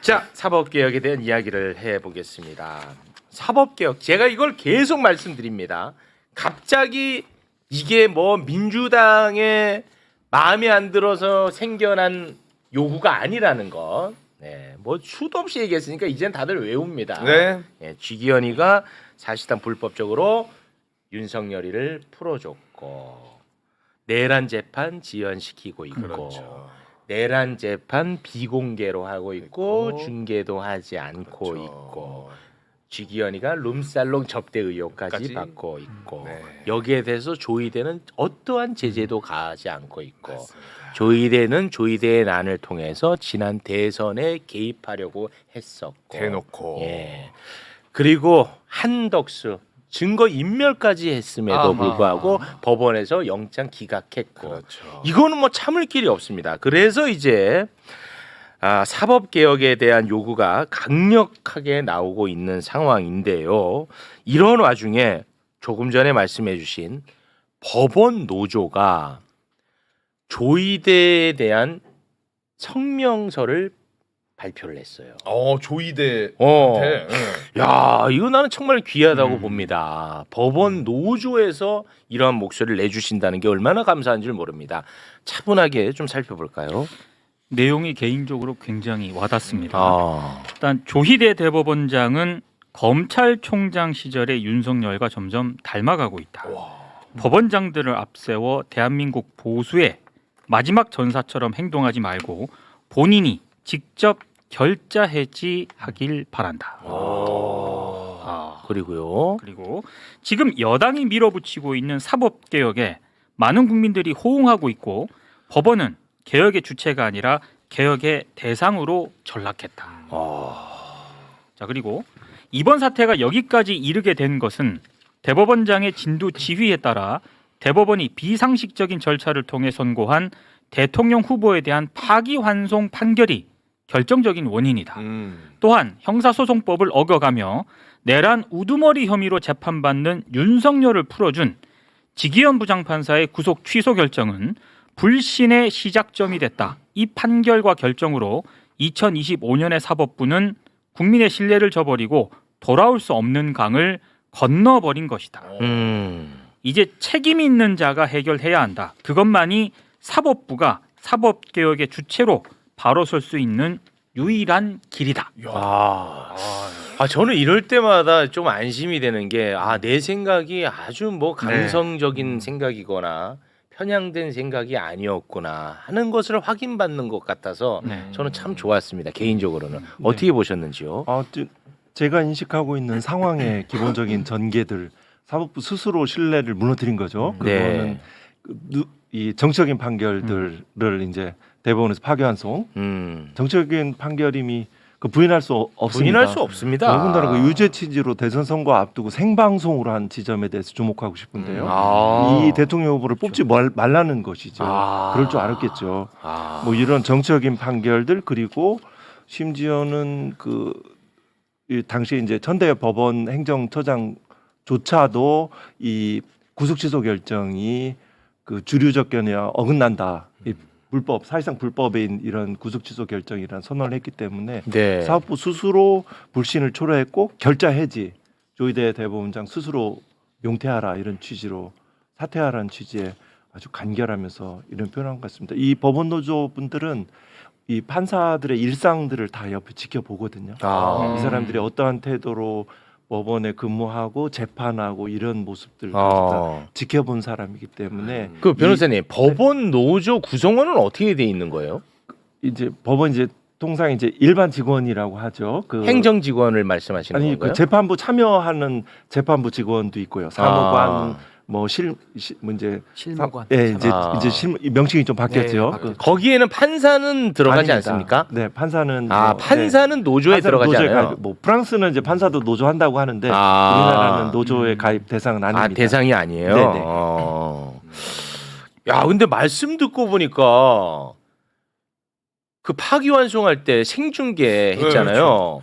자, 사법개혁에 대한 이야기를 해보겠습니다. 사법개혁, 제가 이걸 계속 말씀드립니다. 갑자기 이게 뭐 민주당의 마음에 안 들어서 생겨난 요구가 아니라는 것. 네, 뭐 수도 없이 얘기했으니까 이젠 다들 외웁니다. 네. 네, 쥐기현이가 사실상 불법적으로 윤석열이를 풀어줬고 내란 재판 지연시키고 있고 그렇죠. 내란 재판 비공개로 하고 있고 있고, 중계도 하지 않고 그렇죠. 있고 쥐기현이가 룸살롱 접대 의혹까지 까지? 받고 있고 네. 여기에 대해서 조이대는 어떠한 제재도 가하지 않고 있고 맞습니다. 조이대는 조이대의 난을 통해서 지난 대선에 개입하려고 했었고 대놓고. 예. 그리고 한덕수 증거 인멸까지 했음에도 아하. 불구하고 법원에서 영장 기각했고 그렇죠. 이거는 뭐 참을 길이 없습니다. 그래서 이제 사법 개혁에 대한 요구가 강력하게 나오고 있는 상황인데요. 이런 와중에 조금 전에 말씀해주신 법원 노조가 조이대에 대한 성명서를 발표를 했어요. 조이대. 어. 네. 야, 이거 나는 정말 귀하다고 봅니다. 법원 노조에서 이러한 목소리를 내주신다는 게 얼마나 감사한 줄 모릅니다. 차분하게 좀 살펴볼까요? 내용이 개인적으로 굉장히 와닿습니다. 아, 일단 조희대 대법원장은 검찰총장 시절의 윤석열과 점점 닮아가고 있다. 법원장들을 앞세워 대한민국 보수의 마지막 전사처럼 행동하지 말고 본인이 직접 결자 해지하길 바란다. 그리고요. 그리고 지금 여당이 밀어붙이고 있는 사법개혁에 많은 국민들이 호응하고 있고 법원은 개혁의 주체가 아니라 개혁의 대상으로 전락했다. 자, 그리고 이번 사태가 여기까지 이르게 된 것은 대법원장의 진두 지휘에 따라 대법원이 비상식적인 절차를 통해 선고한 대통령 후보에 대한 파기환송 판결이 결정적인 원인이다. 또한 형사소송법을 어겨가며 내란 우두머리 혐의로 재판받는 윤석열을 풀어준 지기현 부장판사의 구속 취소 결정은 불신의 시작점이 됐다. 이 판결과 결정으로 2025년의 사법부는 국민의 신뢰를 저버리고 돌아올 수 없는 강을 건너버린 것이다. 이제 책임 있는 자가 해결해야 한다. 그것만이 사법부가 사법개혁의 주체로 바로 설 수 있는 유일한 길이다. 저는 이럴 때마다 좀 안심이 되는 게 내 생각이 아주 뭐 감성적인 생각이거나 편향된 생각이 아니었구나 하는 것을 확인받는 것 같아서 저는 참 좋았습니다. 개인적으로는. 어떻게 보셨는지요? 제가 인식하고 있는 상황의 기본적인 전개들 사법부 스스로 신뢰를 무너뜨린 거죠. 그거는 이 정치적인 판결들을 이제 대법원에서 파기환송. 정치적인 판결임이 부인할 수 없습니다. 부인할 수 없습니다. 더군다나 유죄 취지로 대선 선거 앞두고 생방송으로 한 지점에 대해서 주목하고 싶은데요. 이 대통령 후보를 뽑지 말라는 것이죠. 그럴 줄 알았겠죠. 뭐 이런 정치적인 판결들 그리고 심지어는 이 당시에 이제 천대 법원 행정처장조차도 이 구속 취소 결정이 주류적 견해와 어긋난다. 이 불법 사실상 불법인 이런 구속 취소 결정이란 선언을 했기 때문에 사법부 스스로 불신을 초래했고 결자 해지 조희대 대법원장 스스로 용퇴하라 이런 취지로 사퇴하라는 취지에 아주 간결하면서 이런 표현한 것 같습니다. 이 법원 노조 분들은 이 판사들의 일상들을 다 옆에 지켜보거든요. 이 사람들이 어떠한 태도로 법원에 근무하고 재판하고 이런 모습들 다 지켜본 사람이기 때문에 그 변호사님 법원 노조 구성원은 어떻게 돼 있는 거예요? 이제 법원 이제 통상 이제 일반 직원이라고 하죠. 행정 직원을 말씀하시는 아니 건가요? 재판부 참여하는 재판부 직원도 있고요. 사무관 이제 실무관. 이제 명칭이 좀 바뀌었죠. 거기에는 판사는 들어가지 아닙니다. 않습니까? 네, 판사는 판사는 노조에 판사는 들어가지 노조에 않아요. 가입, 프랑스는 이제 판사도 노조 한다고 하는데 우리나라는 노조에 가입 대상은 아닙니다. 대상이 아니에요. 네네. 야, 근데 말씀 듣고 보니까 그 파기환송할 때 생중계 했잖아요.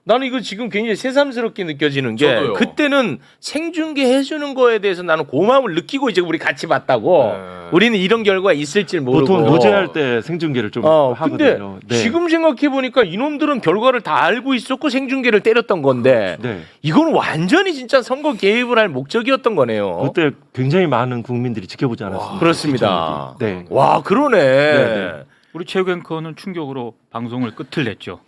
나는 이거 지금 굉장히 새삼스럽게 느껴지는 게 저도요. 그때는 생중계 해주는 거에 대해서 나는 고마움을 느끼고 이제 우리 같이 봤다고 네. 우리는 이런 결과 있을 줄 모르고 보통 노제할 때 생중계를 좀 근데 하거든요. 네. 지금 생각해 보니까 이놈들은 결과를 다 알고 있었고 생중계를 때렸던 건데 네. 이건 완전히 진짜 선거 개입을 할 목적이었던 거네요. 그때 굉장히 많은 국민들이 지켜보지 않았습니까? 그렇습니다. 네. 와 그러네. 네. 우리 최욱 앵커는 충격으로 방송을 끝을 냈죠.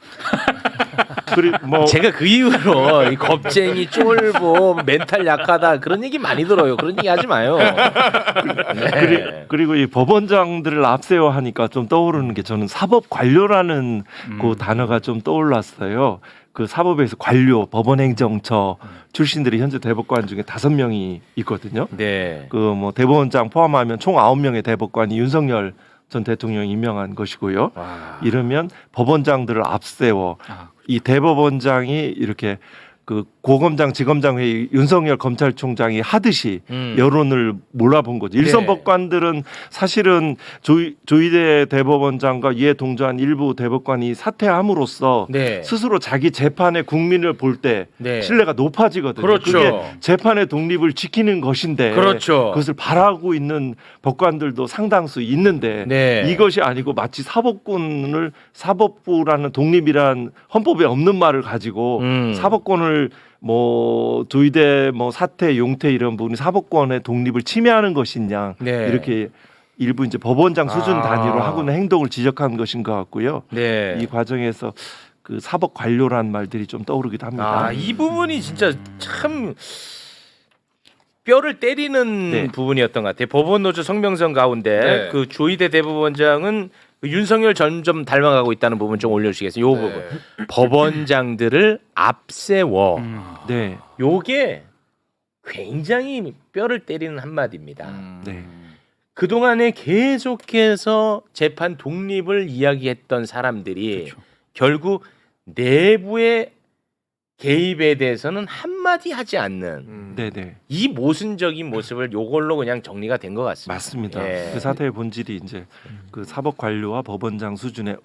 그리고 뭐 제가 그 이후로 이 겁쟁이 쫄보 멘탈 약하다 그런 얘기 많이 들어요. 그런 얘기 하지 마요. 네. 그리고 이 법원장들을 앞세워 하니까 좀 떠오르는 게 저는 사법 관료라는 그 단어가 좀 떠올랐어요. 그 사법에서 관료, 법원행정처 출신들이 현재 대법관 중에 5명이 있거든요. 네. 그 뭐 대법원장 포함하면 총 9명의 대법관이 윤석열 전 대통령이 임명한 것이고요. 와. 이러면 법원장들을 앞세워 이 대법원장이 이렇게 그 고검장, 지검장 회의 윤석열 검찰총장이 하듯이 여론을 몰아본 거죠. 일선 네. 법관들은 사실은 조희대 대법원장과 이에 동조한 일부 대법관이 사퇴함으로써 네. 스스로 자기 재판의 국민을 볼 때 네. 신뢰가 높아지거든요. 그렇죠. 그게 재판의 독립을 지키는 것인데 그렇죠. 그것을 바라고 있는 법관들도 상당수 있는데 네. 이것이 아니고 마치 사법권을 사법부라는 독립이란 헌법에 없는 말을 가지고 사법권을 뭐 조희대 뭐 사퇴 용퇴 이런 부분이 사법권의 독립을 침해하는 것이냐 네. 이렇게 일부 이제 법원장 수준 아. 단위로 하고는 행동을 지적한 것인 것 같고요. 네. 이 과정에서 그 사법 관료란 말들이 좀 떠오르기도 합니다. 아, 이 부분이 진짜 참 뼈를 때리는 네. 부분이었던 것 같아요. 법원노조 성명서 가운데 네. 그 조희대 대법원장은 그 윤석열 점점 닮아가고 있다는 부분 좀 올려주시겠어요? 요 부분. 법원장들을 앞세워. 네, 요게 굉장히 뼈를 때리는 한마디입니다. 네, 그동안에 계속해서 재판 독립을 이야기했던 사람들이 그렇죠. 결국 내부의 개입에 대해서는 한마디 하지 않는 네, 네. 이 모순적인 모습을 요걸로 그냥 정리가 된 것 같습니다. 맞습니다. 예. 그 사태의 본질이 이제 그 사법 관료와 법원장 수준의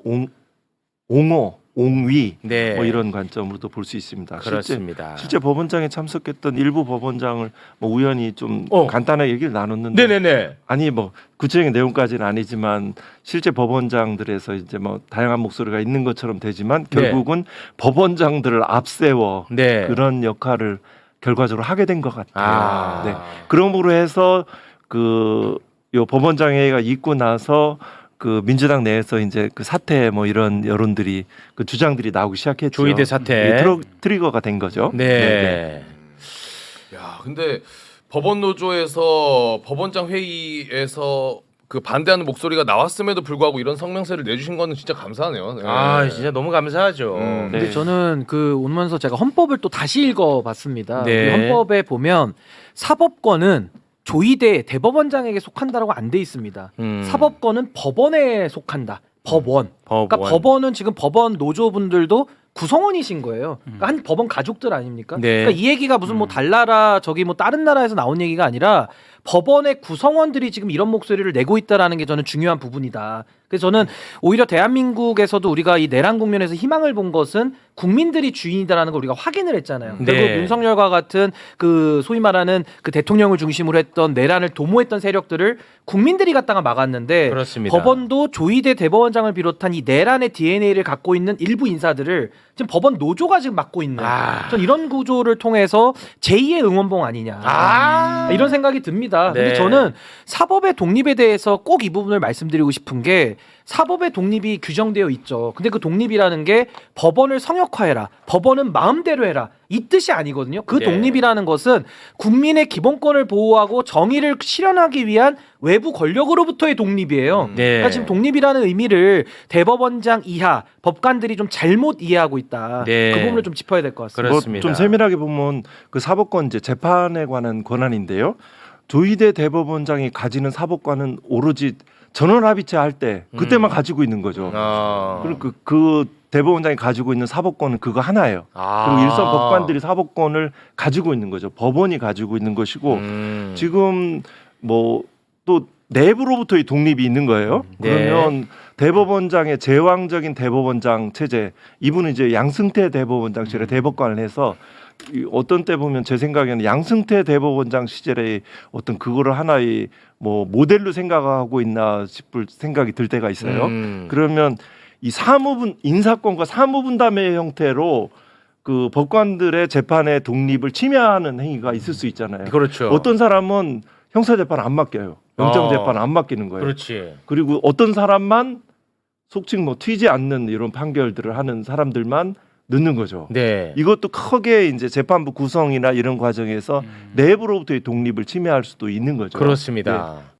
옹호, 옹위 네. 뭐 이런 관점으로도 볼 수 있습니다. 그렇습니다. 실제 법원장에 참석했던 일부 법원장을 뭐 우연히 좀 간단하게 얘기를 나눴는데 네네네. 아니 뭐 구체적인 내용까지는 아니지만 실제 법원장들에서 이제 뭐 다양한 목소리가 있는 것처럼 되지만 결국은 법원장들을 앞세워 네. 그런 역할을 결과적으로 하게 된 것 같아요. 아. 네. 그러므로 해서 요 법원장회의가 있고 나서 그 민주당 내에서 이제 그 사퇴 뭐 이런 여론들이 그 주장들이 나오기 시작했죠. 조희대 사퇴. 트리거가 된 거죠. 네. 야, 근데 법원 노조에서 법원장 회의에서 그 반대하는 목소리가 나왔음에도 불구하고 이런 성명서를 내주신 거는 진짜 감사하네요. 네. 아 진짜 너무 감사하죠. 네. 근데 저는 그 오면서 제가 헌법을 또 다시 읽어봤습니다. 네. 이 헌법에 보면 사법권은 조희대 대법원장에게 속한다라고 안 돼 있습니다. 사법권은 법원에 속한다. 법원. 그러니까 법원은 지금 법원 노조분들도 구성원이신 거예요. 그러니까 한 법원 가족들 아닙니까? 네. 그러니까 이 얘기가 무슨 뭐 달나라 저기 뭐 다른 나라에서 나온 얘기가 아니라 법원의 구성원들이 지금 이런 목소리를 내고 있다라는 게 저는 중요한 부분이다. 그래서 저는 오히려 대한민국에서도 우리가 이 내란 국면에서 희망을 본 것은 국민들이 주인이다라는 걸 우리가 확인을 했잖아요. 네. 결국 윤석열과 같은 그 소위 말하는 그 대통령을 중심으로 했던 내란을 도모했던 세력들을 국민들이 갖다가 막았는데 그렇습니다. 법원도 조희대 대법원장을 비롯한 이 내란의 DNA를 갖고 있는 일부 인사들을 지금 법원 노조가 지금 맡고 있는 전 이런 구조를 통해서 제2의 응원봉 아니냐 이런 생각이 듭니다. 네. 근데 저는 사법의 독립에 대해서 꼭 이 부분을 말씀드리고 싶은 게 사법의 독립이 규정되어 있죠. 근데 그 독립이라는 게 법원을 성역화해라. 법원은 마음대로 해라. 이 뜻이 아니거든요. 그 네. 독립이라는 것은 국민의 기본권을 보호하고 정의를 실현하기 위한 외부 권력으로부터의 독립이에요. 네. 그러니까 지금 독립이라는 의미를 대법원장 이하 법관들이 좀 잘못 이해하고 있다. 네. 그 부분을 좀 짚어야 될 것 같습니다. 그렇습니다. 좀 세밀하게 보면 그 사법권 이제 재판에 관한 권한인데요. 조희대 대법원장이 가지는 사법권은 오로지 전원합의체 할 때 그때만 가지고 있는 거죠. 그리고 그 대법원장이 가지고 있는 사법권은 그거 하나예요. 그리고 일선 법관들이 사법권을 가지고 있는 거죠. 법원이 가지고 있는 것이고 지금 뭐 또 내부로부터의 독립이 있는 거예요. 네. 그러면 대법원장의 제왕적인 대법원장 체제, 이분은 이제 양승태 대법원장실에 대법관을 해서 어떤 때 보면 제 생각에는 양승태 대법원장 시절에 어떤 그거를 하나의 뭐 모델로 생각하고 있나 싶을 생각이 들 때가 있어요. 그러면 이 인사권과 사무분담의 형태로 그 법관들의 재판의 독립을 침해하는 행위가 있을 수 있잖아요. 그렇죠. 어떤 사람은 형사 재판 안 맡겨요. 영장 재판 안 맡기는 거예요. 그렇지. 그리고 어떤 사람만 속칭 뭐 튀지 않는 이런 판결들을 하는 사람들만 넣는 거죠. 네. 이것도 크게 이제 재판부 구성이나 이런 과정에서 내부로부터의 독립을 침해할 수도 있는 거죠. 그렇습니다.